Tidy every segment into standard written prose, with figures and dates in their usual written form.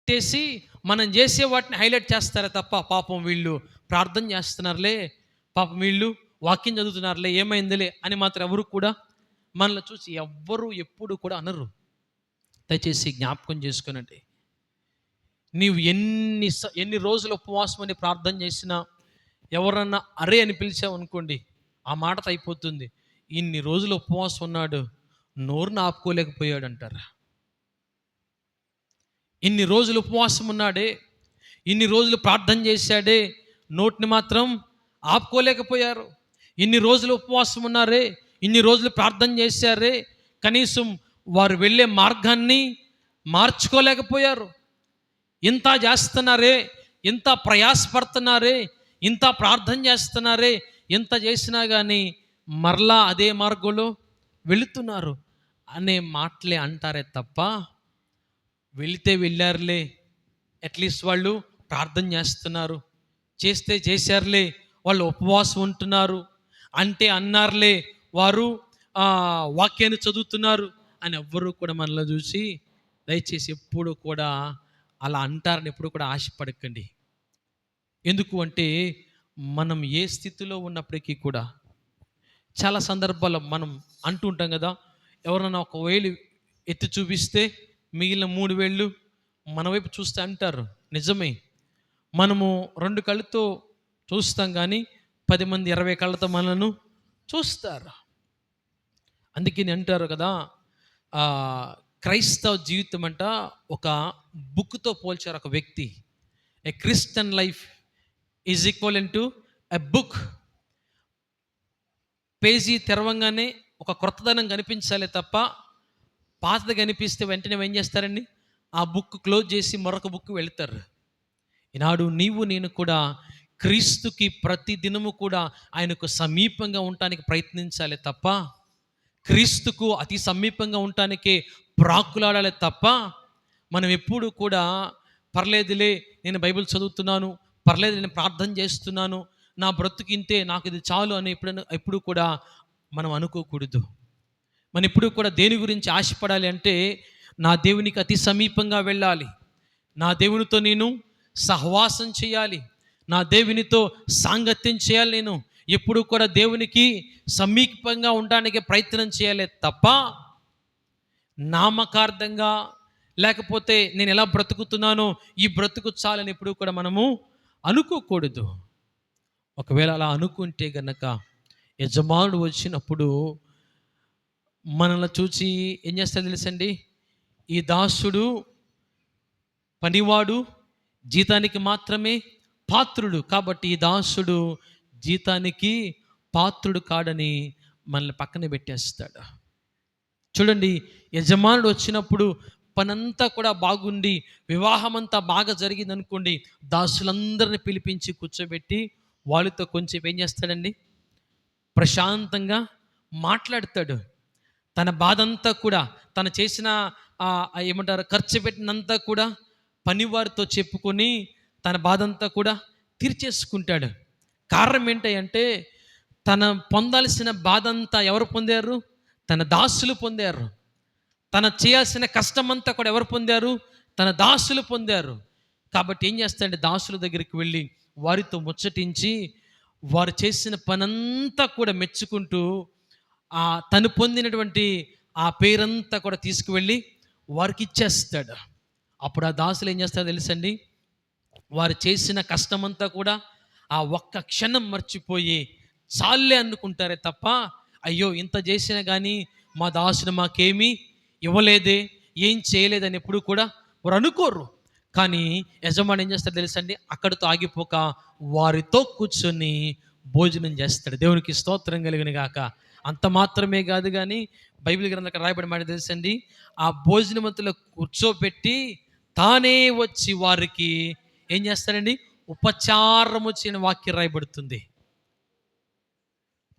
పెట్టేసి మనం చేసే వాటిని హైలైట్ చేస్తారే తప్ప, పాపం వీళ్ళు ప్రార్థన చేస్తున్నారులే, పాపం వీళ్ళు వాక్యం చదువుతున్నారులే, ఏమైందిలే అని మాత్రం ఎవరు కూడా మనల్ని చూసి ఎవ్వరూ ఎప్పుడు కూడా అనరు. దయచేసి జ్ఞాపకం చేసుకునండి. నీవు ఎన్ని రోజులు ఉపవాసం అని ప్రార్థన చేసినా ఎవరన్నా అరే అని పిలిచావు అనుకోండి, ఆ మాటతో అయిపోతుంది. ఇన్ని రోజులు ఉపవాసం ఉన్నాడు, నోరుని ఆపుకోలేకపోయాడు అంటారా. ఇన్ని రోజులు ఉపవాసం ఉన్నాడే, ఇన్ని రోజులు ప్రార్థన చేశాడే, నోటిని మాత్రం ఆపుకోలేకపోయారు. ఇన్ని రోజులు ఉపవాసం ఉన్నారే, ఇన్ని రోజులు ప్రార్థన చేశారే, కనీసం వారు వెళ్ళే మార్గాన్ని మార్చుకోలేకపోయారు. ఇంత చేస్తున్నారే, ఇంత ప్రయాసపడుతున్నారే, ఇంత ప్రార్థన చేస్తున్నారే, ఇంత చేసినా కానీ మరలా అదే మార్గంలో వెళుతున్నారు అనే మాటలే అంటారే తప్ప, వెళితే వెళ్ళారులే, అట్లీస్ట్ వాళ్ళు ప్రార్థన చేస్తున్నారు, చేస్తే చేశారులే, వాళ్ళు ఉపవాసం ఉంటున్నారు, అంటే అన్నారులే, వారు వాక్యాన్ని చదువుతున్నారు అని ఎవ్వరూ కూడా మనలో చూసి దయచేసి ఎప్పుడు కూడా అలా అంటారని ఎప్పుడు కూడా ఆశపడకండి. ఎందుకు అంటే మనం ఏ స్థితిలో ఉన్నప్పటికీ కూడా చాలా సందర్భాల్లో మనం అంటూ ఉంటాం కదా, ఎవరన్నా ఒక వేలు ఎత్తి చూపిస్తే మిగిలిన 3 వేళ్ళు మన వైపు చూస్తే అంటారు. నిజమే, మనము 2 కళ్ళతో చూస్తాం కానీ 10 మంది 20 కళ్ళతో మనను చూస్తారు. అందుకని అంటారు కదా, క్రైస్తవ జీవితం అంట ఒక బుక్తో పోల్చారు. ఒక వ్యక్తి, a Christian life is equal to a book. Page తెరవంగానే ఒక క్రొత్తదనం కనిపించాలి తప్ప, పాతది కనిపిస్తే వెంటనే ఏం చేస్తారండి, ఆ బుక్ క్లోజ్ చేసి మరొక బుక్ వెళ్తారు. ఈనాడు నీవు నేను కూడా క్రీస్తుకి ప్రతి దినము కూడా ఆయనకు సమీపంగా ఉండటానికి ప్రయత్నించాలి తప్ప, క్రీస్తుకు అతి సమీపంగా ఉండటానికి ప్రాకులాడాలి తప్ప, మనం ఎప్పుడు కూడా పర్లేదులే నేను బైబిల్ చదువుతున్నాను, పర్లేదు నేను ప్రార్థన చేస్తున్నాను, నా బ్రతుకు ఇంతే, నాకు ఇది చాలు అని ఎప్పుడు కూడా మనం అనుకోకూడదు. మనం ఎప్పుడు కూడా దేని గురించి ఆశపడాలి అంటే, నా దేవునికి అతి సమీపంగా వెళ్ళాలి, నా దేవునితో నేను సహవాసం చేయాలి, నా దేవునితో సాంగత్యం చేయాలి, నేను ఎప్పుడు కూడా దేవునికి సమీపంగా ఉండడానికి ప్రయత్నం చేయాలి తప్ప, నామకార్థంగా లేకపోతే నేను ఎలా బ్రతుకుతున్నానో ఈ బ్రతుకు చాలని ఎప్పుడు కూడా మనము అనుకోకూడదు. ఒకవేళ అలా అనుకుంటే గనక యజమానుడు వచ్చినప్పుడు మనల్ని చూసి ఏం చేస్తాడో తెలుసండి, ఈ దాసుడు పనివాడు జీతానికి మాత్రమే పాత్రుడు, కాబట్టి ఈ దాసుడు జీతానికి పాత్రుడు కాడని మనల్ని పక్కన పెట్టేస్తాడు. చూడండి, యజమానుడు వచ్చినప్పుడు పనంతా కూడా బాగుండి వివాహం అంతా బాగా జరిగింది అనుకోండి, దాసులందరిని పిలిపించి కూర్చోబెట్టి వాళ్ళతో కొంచెం ఏం చేస్తాడండి, ప్రశాంతంగా మాట్లాడతాడు. తన బాధ అంతా కూడా, తను చేసిన ఏమంటారు ఖర్చు పెట్టినంతా కూడా పనివారితో చెప్పుకొని తన బాధ అంతా కూడా తీర్చేసుకుంటాడు. కారణం ఏంటంటే, తన పొందాల్సిన బాధ అంతా ఎవరు పొందారు, తన దాసులు పొందారు. తన చేయాల్సిన కష్టమంతా కూడా ఎవరు పొందారు, తన దాసులు పొందారు. కాబట్టి ఏం చేస్తాడంటే, దాసుల దగ్గరికి వెళ్ళి వారితో ముచ్చటించి వారు చేసిన పనంతా కూడా మెచ్చుకుంటూ తను పొందినటువంటి ఆ పేరంతా కూడా తీసుకువెళ్ళి వారికి ఇచ్చేస్తాడు. అప్పుడు ఆ దాసులు ఏం చేస్తారో తెలుసండి, వారు చేసిన కష్టమంతా కూడా ఆ ఒక్క క్షణం మర్చిపోయి చాలే అనుకుంటారే తప్ప, అయ్యో ఇంత చేసినా కానీ మా దాసుడు మాకేమీ ఇవ్వలేదే, ఏం చేయలేదని ఎప్పుడు కూడా వారు అనుకోరు. కానీ యజమాని ఏం చేస్తాడు తెలుసండి, అక్కడితో ఆగిపోక వారితో కూర్చొని భోజనం చేస్తాడు. దేవునికి స్తోత్రం కలిగిన గాక. అంత మాత్రమే కాదు కానీ బైబిల్ గ్రంథంలో రాయబడి మాట తెలుసండి, ఆ భోజనమంతులో కూర్చోబెట్టి తానే వచ్చి వారికి ఏం చేస్తాడండి, ఉపచారము చేయని వాక్యం రాయబడుతుంది.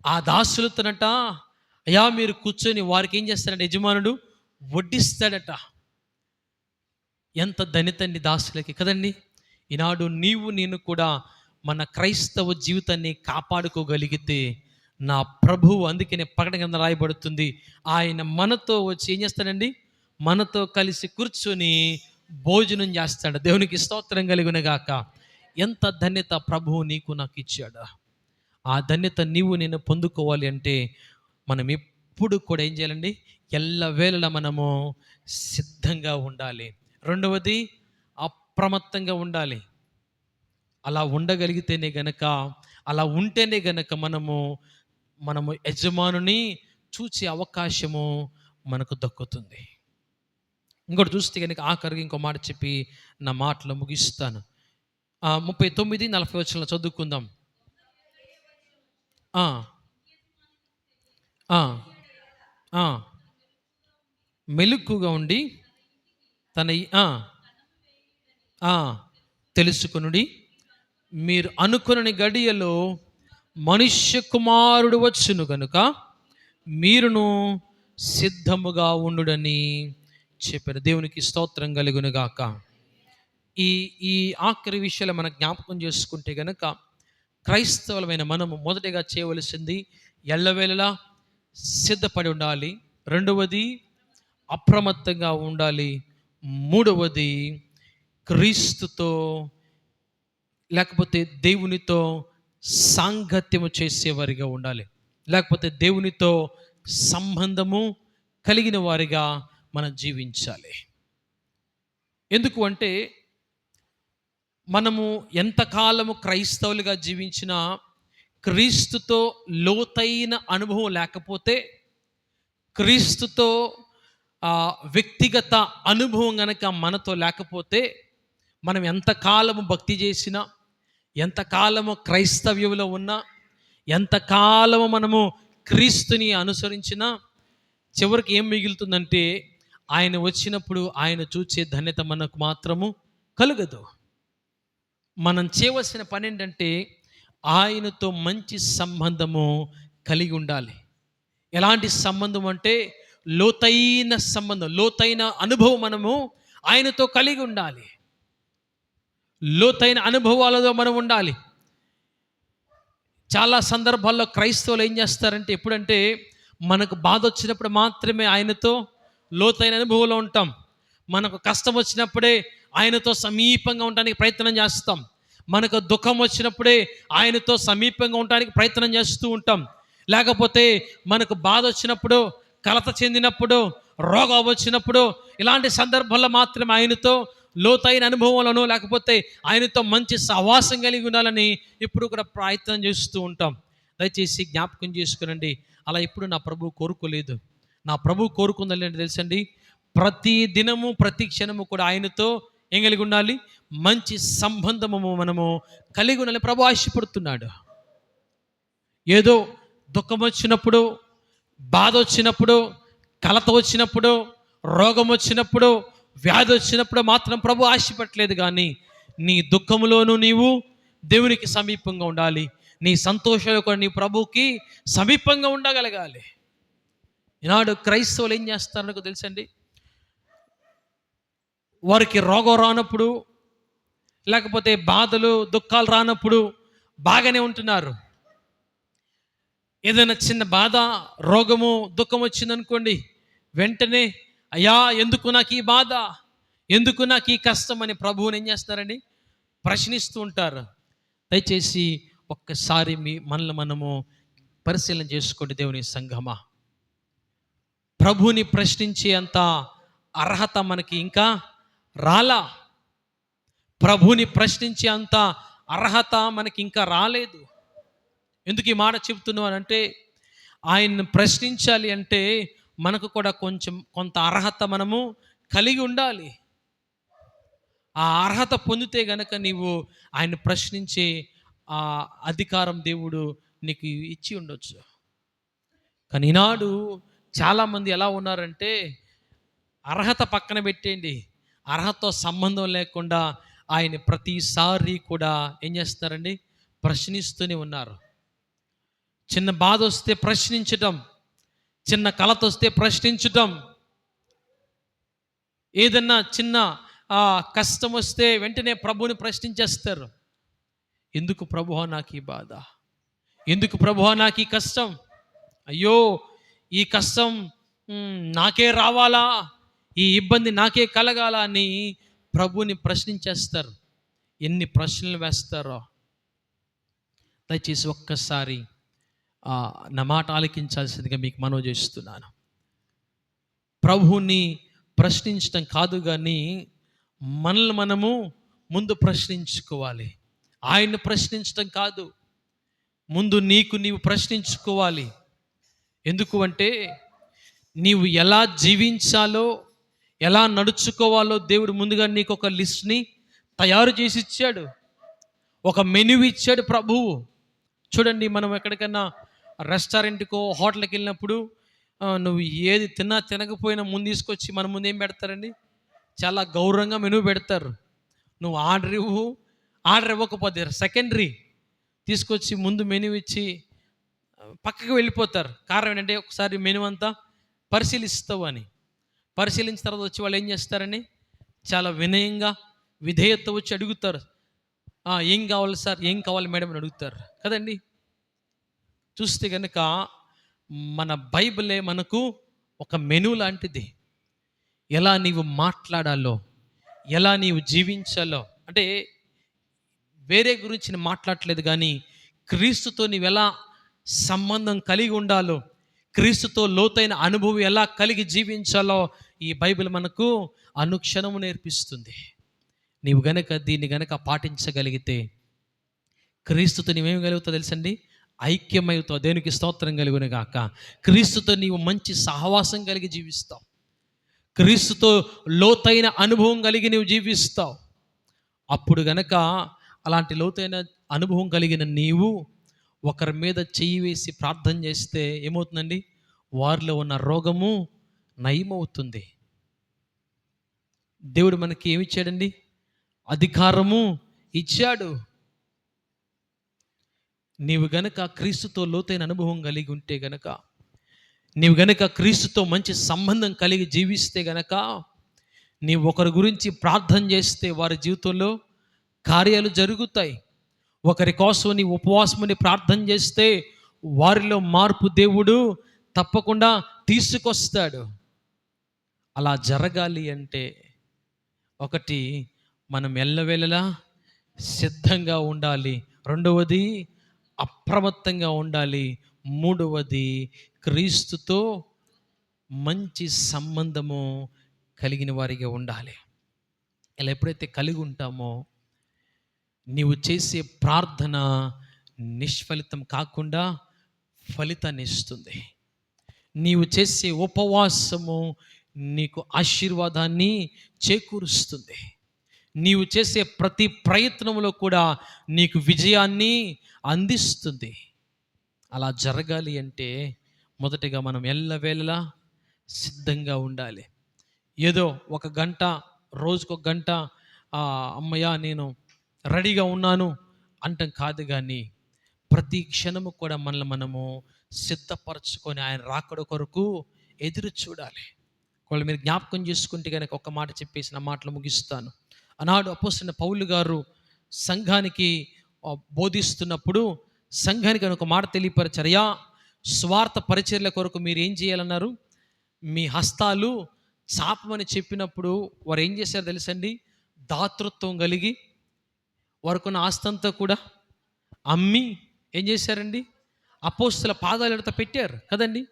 ఆ దాసులతోనట, అయ్యా మీరు కూర్చొని వారికి ఏం చేస్తాడంటే యజమానుడు వడ్డిస్తాడట. ఎంత ధనితండి దాసులకి కదండి. ఈనాడు నీవు నేను కూడా మన క్రైస్తవ జీవితాన్ని కాపాడుకోగలిగితే నా ప్రభువు, అందుకనే ప్రకటన కింద రాయబడుతుంది, ఆయన మనతో వచ్చి ఏం చేస్తాడండి, మనతో కలిసి కూర్చొని భోజనం చేస్తాడు. దేవునికి స్తోత్రం కలుగునుగాక. ఎంత ధన్యత ప్రభువు నీకు నాకు ఇచ్చాడు. ఆ ధన్యత నీవు నేను పొందుకోవాలి అంటే మనం ఎప్పుడు కూడా ఏం చేయాలండి? ఎల్లవేళలా మనము సిద్ధంగా ఉండాలి. రెండవది, అప్రమత్తంగా ఉండాలి. అలా ఉండగలిగితేనే గనక, అలా ఉంటేనే గనక మనము యజమానుని చూసే అవకాశము మనకు దక్కుతుంది. ఇంకోటి చూస్తే కనుక ఆఖరికి ఇంకో మాట చెప్పి నా మాటలు ముగిస్తాను. 39-40 చదువుకుందాం. ఆ, ఆ, ఆ. మెలకుగా ఉండి తన తెలుసుకొనుడి, మీరు అనుకొనని గడియలో మనుష్య కుమారుడు వచ్చును గనుక మీరును సిద్ధముగా ఉండుడని చెప్పారు. దేవునికి స్తోత్రం కలుగునుగాక. ఈ ఈ ఆఖరి విషయాలు మనం జ్ఞాపకం చేసుకుంటే గనక క్రైస్తవులమైన మనము మొదటిగా చేయవలసింది ఎల్లవేళలా సిద్ధపడి ఉండాలి. రెండవది, అప్రమత్తంగా ఉండాలి. మూడవది, క్రీస్తుతో లేకపోతే దేవునితో సాంగత్యము చేసేవారిగా ఉండాలి. లేకపోతే దేవునితో సంబంధము కలిగిన వారిగా మనం జీవించాలి. ఎందుకు అంటే మనము ఎంతకాలము క్రైస్తవులుగా జీవించినా క్రీస్తుతో లోతైన అనుభవం లేకపోతే, క్రీస్తుతో వ్యక్తిగత అనుభవం గనక మనతో లేకపోతే, మనం ఎంతకాలము భక్తి చేసినా, ఎంతకాలము క్రైస్తవ్యంలో ఉన్నా, ఎంతకాలము మనము క్రీస్తుని అనుసరించినా చివరికి ఏం మిగులుతుందంటే ఆయన వచ్చినప్పుడు ఆయన చూచే ధన్యత మనకు మాత్రము కలుగదు. మనం చేయవలసిన పని ఏంటంటే ఆయనతో మంచి సంబంధము కలిగి ఉండాలి. ఎలాంటి సంబంధం అంటే లోతైన సంబంధం, లోతైన అనుభవం మనము ఆయనతో కలిగి ఉండాలి. లోతైన అనుభవాలతో మనం ఉండాలి. చాలా సందర్భాల్లో క్రైస్తవులు ఏం చేస్తారంటే, ఎప్పుడంటే మనకు బాధ వచ్చినప్పుడు మాత్రమే ఆయనతో లోతైన అనుభవంలో ఉంటాం. మనకు కష్టం వచ్చినప్పుడే ఆయనతో సమీపంగా ఉండడానికి ప్రయత్నం చేస్తాం. మనకు దుఃఖం వచ్చినప్పుడే ఆయనతో సమీపంగా ఉండడానికి ప్రయత్నం చేస్తూ ఉంటాం. లేకపోతే మనకు బాధ వచ్చినప్పుడు, కలత చెందినప్పుడు, రోగం వచ్చినప్పుడు, ఇలాంటి సందర్భాల్లో మాత్రమే ఆయనతో లోతైన అనుభవంలోనూ లేకపోతే ఆయనతో మంచి సహవాసం కలిగి ఉండాలని ఇప్పుడు కూడా ప్రయత్నం చేస్తూ ఉంటాం. దయచేసి జ్ఞాపకం చేసుకునండి, అలా ఇప్పుడు నా ప్రభువు కోరుకోలేదు. నా ప్రభువు కోరుకుందని ఏంటి తెలుసండి? ప్రతి దినము ప్రతి క్షణము కూడా ఆయనతో ఏం కలిగి ఉండాలి? మంచి సంబంధము మనము కలిగి ఉండాలి. ప్రభు ఆశపడుతున్నాడు. ఏదో దుఃఖం వచ్చినప్పుడు, బాధ వచ్చినప్పుడు, కలత వచ్చినప్పుడు, రోగం వచ్చినప్పుడు, వ్యాధి వచ్చినప్పుడు మాత్రం ప్రభు ఆశపడలేదు. కానీ నీ దుఃఖంలోనూ నీవు దేవునికి సమీపంగా ఉండాలి. నీ సంతోషంలో కూడా నీ ప్రభువుకి సమీపంగా ఉండగలగాలి. ఈనాడు క్రైస్తవులు ఏం చేస్తారో తెలుసండి? వారికి రోగం రానప్పుడు, లేకపోతే బాధలు దుఃఖాలు రానప్పుడు బాగానే ఉంటున్నారు. ఏదైనా చిన్న బాధ, రోగము, దుఃఖం వచ్చిందనుకోండి, వెంటనే అయ్యా ఎందుకు నాకు ఈ బాధ, ఎందుకు నాకు ఈ కష్టం అని ప్రభువుని ఏం చేస్తారండి? ప్రశ్నిస్తూ ఉంటారు. దయచేసి ఒక్కసారి మనల్ని మనము పరిశీలన చేసుకోండి. దేవుని సంఘమా, ప్రభువుని ప్రశ్నించే అంత అర్హత మనకి ఇంకా రాలా. ప్రభువుని ప్రశ్నించే అంత అర్హత మనకి ఇంకా రాలేదు. ఎందుకు ఈ మాట చెప్తున్నానంటే, ఆయన్ని ప్రశ్నించాలి అంటే మనకు కూడా కొంత అర్హత మనము కలిగి ఉండాలి. ఆ అర్హత పొందితే గనక నీవు ఆయన ప్రశ్నించే ఆ అధికారం దేవుడు నీకు ఇచ్చి ఉండొచ్చు. కానీ ఈనాడు చాలామంది ఎలా ఉన్నారంటే, అర్హత పక్కన పెట్టేయండి, అర్హతతో సంబంధం లేకుండా ఆయన ప్రతిసారి కూడా ఏం చేస్తారండి? ప్రశ్నిస్తూనే ఉన్నారు. చిన్న బాధ వస్తే ప్రశ్నించటం, చిన్న కలత వస్తే ప్రశ్నించటం, ఏదన్నా చిన్న కష్టం వస్తే వెంటనే ప్రభువుని ప్రశ్నించేస్తారు. ఎందుకు ప్రభువా నాకు ఈ బాధ, ఎందుకు ప్రభువా నాకు ఈ కష్టం, అయ్యో ఈ కష్టం నాకే రావాలా, ఈ ఇబ్బంది నాకే కలగాల అని ప్రభువుని ప్రశ్నించేస్తారు. ఎన్ని ప్రశ్నలు వేస్తారో. దయచేసి ఒక్కసారి నా మాట ఆలకించాల్సిందిగా మీకు మనవి చేస్తున్నాను. ప్రభువుని ప్రశ్నించడం కాదు కానీ మనల్ని మనము ముందు ప్రశ్నించుకోవాలి. ఆయన్ని ప్రశ్నించడం కాదు, ముందు నీవు ప్రశ్నించుకోవాలి. ఎందుకు అంటే నీవు ఎలా జీవించాలో, ఎలా నడుచుకోవాలో దేవుడు ముందుగా నీకు ఒక లిస్ట్ని తయారు చేసి ఇచ్చాడు. ఒక మెనూ ఇచ్చాడు ప్రభువు. చూడండి, మనం ఎక్కడికైనా రెస్టారెంట్కో హోటల్కి వెళ్ళినప్పుడు నువ్వు ఏది తినకపోయినా ముందు తీసుకొచ్చి మన ముందు ఏం పెడతారండి? చాలా గౌరవంగా మెనూ పెడతారు. నువ్వు ఆర్డర్ ఇవ్వకపోతే సెకండరీ తీసుకొచ్చి ముందు మెనూ ఇచ్చి పక్కకి వెళ్ళిపోతారు. కారణం ఏంటంటే ఒకసారి మెనూ అంతా పరిశీలిస్తావు అని. పరిశీలించిన తర్వాత వచ్చి వాళ్ళు ఏం చేస్తారని చాలా వినయంగా విధేయత వచ్చి అడుగుతారు. ఏం కావాలి సార్, ఏం కావాలి మేడం అని అడుగుతారు కదండి. చూస్తే కనుక మన బైబిలే మనకు ఒక మెనూ లాంటిది. ఎలా నీవు మాట్లాడాలో, ఎలా నీవు జీవించాలో, అంటే వేరే గురించి నేను మాట్లాడలేదు కానీ క్రీస్తుతో నీవు ఎలా సంబంధం కలిగి ఉండాలో, క్రీస్తుతో లోతైన అనుభవం ఎలా కలిగి జీవించాలో ఈ బైబిల్ మనకు అనుక్షణము నేర్పిస్తుంది. నీవు దీన్ని గనక పాటించగలిగితే క్రీస్తుతో నీవేమగలుగుతావు తెలుసండి? ఐక్యమవుతావు. దేవునికి స్తోత్రం కలుగును గాక. క్రీస్తుతో నీవు మంచి సహవాసం కలిగి జీవిస్తావు. క్రీస్తుతో లోతైన అనుభవం కలిగి నీవు జీవిస్తావు. అప్పుడు గనక అలాంటి లోతైన అనుభవం కలిగిన నీవు ఒకరి మీద చెయ్యి వేసి ప్రార్థన చేస్తే ఏమవుతుందండి? వారిలో ఉన్న రోగము నయమవుతుంది. దేవుడు మనకి ఏమి ఇచ్చాడండి? అధికారము ఇచ్చాడు. నీవు గనక క్రీస్తుతో లోతైన అనుభవం కలిగి ఉంటే గనక, నీవు గనక క్రీస్తుతో మంచి సంబంధం కలిగి జీవిస్తే గనక, నీవు ఒకరి గురించి ప్రార్థన చేస్తే వారి జీవితంలో కార్యాలు జరుగుతాయి. ఒకరి కోసం నీ ఉపవాసముని ప్రార్థన చేస్తే వారిలో మార్పు దేవుడు తప్పకుండా తీసుకొస్తాడు. అలా జరగాలి అంటే ఒకటి, మనం ఎల్లవేళలా సిద్ధంగా ఉండాలి. రెండవది అప్రమత్తంగా ఉండాలి. మూడవది క్రీస్తుతో మంచి సంబంధము కలిగిన వారిగా ఉండాలి. ఇలా ఎప్పుడైతే కలిగి ఉంటామో నీవు చేసే ప్రార్థన నిష్ఫలితం కాకుండా ఫలితాన్ని ఇస్తుంది. నీవు చేసే ఉపవాసము నీకు ఆశీర్వాదాన్ని చేకూరుస్తుంది. నీవు చేసే ప్రతి ప్రయత్నంలో కూడా నీకు విజయాన్ని అందిస్తుంది. అలా జరగాలి అంటే మొదటిగా మనం ఎల్లవేళలా సిద్ధంగా ఉండాలి. ఏదో ఒక గంట, రోజుకొక గంట అమ్మయ్య నేను రెడీగా ఉన్నాను అంటాం కాదు, కానీ ప్రతి క్షణము కూడా మనము సిద్ధపరచుకొని ఆయన రాకడ కొరకు ఎదురు చూడాలి. ఒకవేళ మీరు జ్ఞాపకం చేసుకుంటే కనుక ఒక మాట చెప్పేసి నా మాటలు ముగిస్తాను. ఆనాడు అపోస్తలుడైన పౌలు గారు సంఘానికి బోధిస్తున్నప్పుడు సంఘానికి ఒక మాట తెలియపరిచారు. స్వార్థ పరిచర్ల కొరకు మీరు ఏం చేయాలన్నారు? మీ హస్తాలు చాపమని చెప్పినప్పుడు వారు ఏం చేశారు తెలుసండి? దాతృత్వం కలిగి వారికున్న ఆస్తంతా కూడా అమ్మి ఏం చేశారండి? అపోస్తల పాదాల ఎడత పెట్టారు కదండి.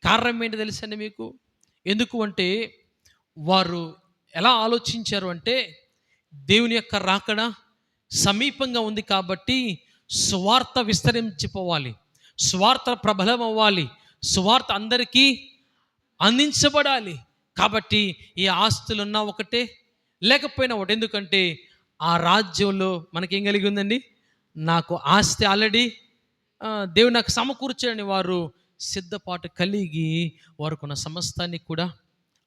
కారణం ఏంటి తెలుసండి మీకు? ఎందుకు అంటే వారు ఎలా ఆలోచించారు అంటే దేవుని యొక్క రాకడ సమీపంగా ఉంది కాబట్టి సువార్త విస్తరించిపోవాలి, సువార్త ప్రబలం అవ్వాలి, సువార్త అందరికీ అందించబడాలి. కాబట్టి ఈ ఆస్తులున్నా ఒకటే, లేకపోయినా ఒకటి. ఎందుకంటే ఆ రాజ్యంలో మనకేం కలిగి ఉందండి? నాకు ఆస్తి ఆల్రెడీ దేవుడు నాకు సమకూర్చాడని వారు సిద్ధపాటు కలిగి వారుకున్న సమస్తాన్ని కూడా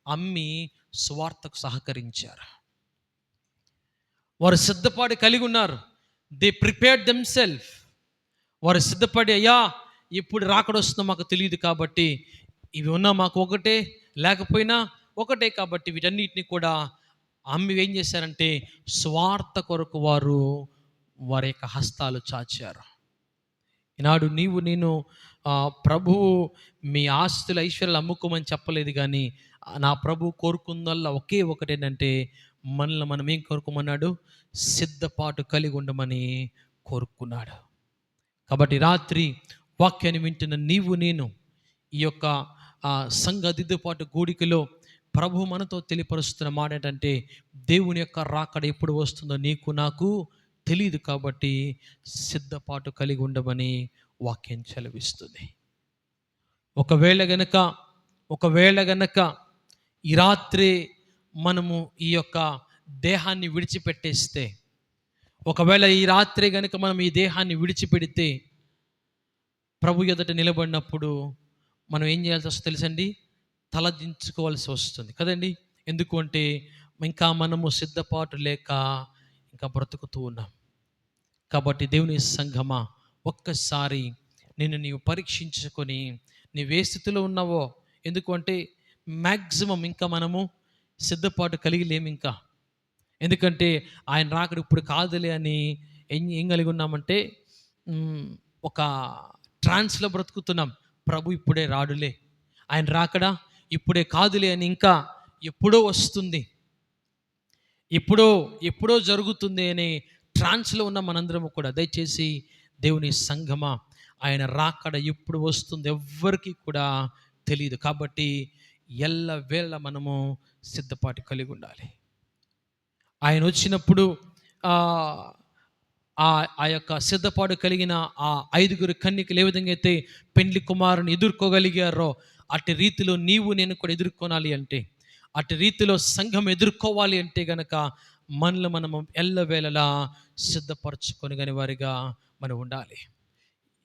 అమ్మి సువార్తకు సహకరించారు. వారు సిద్ధపాటు కలిగి ఉన్నారు. They prepared themself. వారు సిద్ధపడి, అయ్యా ఇప్పుడు రాకడొస్తుందో మాకు తెలియదు కాబట్టి ఇవి ఉన్నా మాకు ఒకటే, లేకపోయినా ఒకటే, కాబట్టి వీటన్నిటిని కూడా అమ్మి ఏం చేశారంటే స్వార్థ కొరకు వారి యొక్క హస్తాలు చాచారు. ఈనాడు నేను ప్రభువు మీ ఆస్తుల ఐశ్వర్యాలు అమ్ముకోమని చెప్పలేదు, కానీ నా ప్రభు కోరుకుందల్లా ఒకే ఒకటేంటంటే మనల్ని మనం ఏం కోరుకోమన్నాడు? సిద్ధపాటు కలిగి ఉండమని కోరుకున్నాడు. కాబట్టి రాత్రి వాక్యాన్ని వింటున్న నీవు నేను ఈ యొక్క సంఘ దిద్దుపాటు కూడికలో ప్రభు మనతో తెలియపరుస్తున్న మాట ఏంటంటే, దేవుని యొక్క రాకడ ఎప్పుడు వస్తుందో నీకు నాకు తెలియదు, కాబట్టి సిద్ధపాటు కలిగి ఉండమని వాక్యం సెలవిస్తుంది. ఒకవేళ గనక ఈ రాత్రి మనము ఈ యొక్క దేహాన్ని విడిచిపెట్టేస్తే, ఒకవేళ ఈ రాత్రి గనక మనం ఈ దేహాన్ని విడిచిపెడితే, ప్రభు ఎదుట నిలబడినప్పుడు మనం ఏం చేయాల్సి వస్తుంది తెలుసండి? తలదించుకోవాల్సి వస్తుంది కదండి. ఎందుకు అంటే ఇంకా మనము సిద్ధపాటు లేక ఇంకా బ్రతుకుతూ ఉన్నాం. కాబట్టి దేవుని సంఘమా, ఒక్కసారి నిన్ను నీవు పరీక్షించుకొని నీవే స్థితిలో ఉన్నావో. ఎందుకు అంటే మ్యాక్సిమం ఇంకా మనము సిద్ధపాటు కలిగి లేము ఇంకా. ఎందుకంటే ఆయన రాకడ ఇప్పుడు కాదులే అని ఏం కలిగి ఉన్నామంటే ఒక ట్రాన్స్లో బ్రతుకుతున్నాం. ప్రభు ఇప్పుడే రాడులే, ఆయన రాకడా ఇప్పుడే కాదులే అని, ఇంకా ఎప్పుడో వస్తుంది, ఎప్పుడో జరుగుతుంది అనే ట్రాన్స్లో ఉన్న మనందరము కూడా. దయచేసి దేవుని సంఘమా, ఆయన రాకడ ఎప్పుడు వస్తుంది ఎవ్వరికి కూడా తెలియదు. కాబట్టి ఎల్లవేళ మనము సిద్ధపాటు కలిగి ఉండాలి. ఆయన వచ్చినప్పుడు ఆ యొక్క సిద్ధపాటు కలిగిన ఆ 5 కన్యకలు ఏ విధంగా అయితే పెండ్లి కుమారుని ఎదుర్కోగలిగారో, అటు రీతిలో నీవు నేను కూడా ఎదుర్కొనాలి అంటే, అటు రీతిలో సంఘం ఎదుర్కోవాలి అంటే గనక మనల్ని మనము ఎల్లవేళలా సిద్ధపరచుకొని కాని వారిగా మనం ఉండాలి.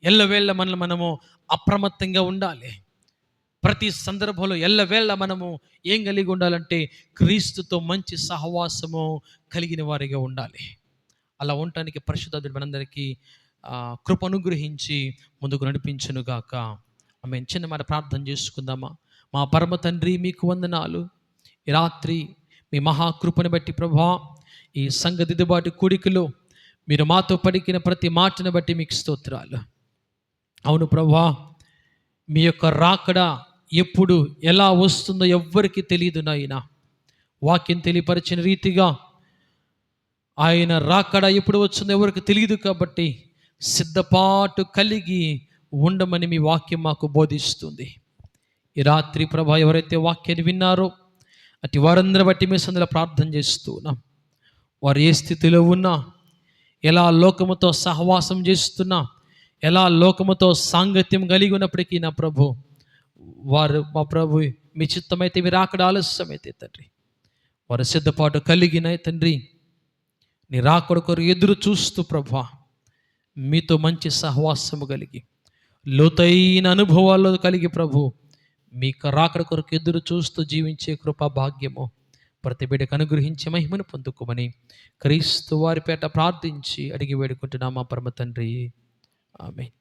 ఎల్లవేళ మనల్ని మనము అప్రమత్తంగా ఉండాలి. ప్రతి సందర్భంలో ఎల్లవేళ మనము ఏం కలిగి ఉండాలంటే క్రీస్తుతో మంచి సహవాసము కలిగిన వారిగా ఉండాలి. అలా ఉండటానికి పరిశుద్ధాత్ముడు మనందరికీ కృప అనుగ్రహించి ముందుకు నడిపించునుగాక. ఆమేన్. చిన్న మాట ప్రార్థన చేసుకుందామా? మా పరమ తండ్రి, మీకు వందనాలు. ఈ రాత్రి మీ మహాకృపను బట్టి ప్రభువా, ఈ సంఘ దిద్దుబాటు కూడికలో మీరు మాతో పలికిన ప్రతి మాటను బట్టి మీకు స్తోత్రాలు. అవును ప్రభువా, మీ యొక్క రాకడ ఎప్పుడు ఎలా వస్తుందో ఎవ్వరికి తెలియదు నాయనా. వాక్యం తెలియపరిచిన రీతిగా ఆయన రాకడ ఎప్పుడు వచ్చిందో ఎవరికి తెలియదు. కాబట్టి సిద్ధపాటు కలిగి ఉండమని మీ వాక్యం మాకు బోధిస్తుంది. ఈ రాత్రి ప్రభా, ఎవరైతే వాక్యాన్ని విన్నారో అటు వారందరి బట్టి మీ సందులో ప్రార్థన చేస్తున్నాం. వారు ఏ స్థితిలో ఉన్నా, ఎలా లోకముతో సహవాసం చేస్తున్నా, ఎలా లోకముతో సాంగత్యం కలిగి ఉన్నప్పటికీ నా ప్రభు, వారు మా ప్రభు మీ చిత్తమైతే, మీ రాకడ ఆలస్యమైతే తండ్రి, వారు సిద్ధపాటు కలిగిన తండ్రి నీ రాకడ కొరకు ఎదురు చూస్తూ ప్రభా, మీతో మంచి సహవాసము కలిగి లోతైన అనుభవాలు కలిగి ప్రభు మీ రాకడ కొరకు ఎదురు చూస్తూ జీవించే కృపా భాగ్యము ప్రతి బిడ్డకు అనుగ్రహించి మహిమను పొందుకోమని క్రీస్తు వారి పేట ప్రార్థించి అడిగి వేడుకుంటున్నామా పరమ తండ్రి. ఆమేన్.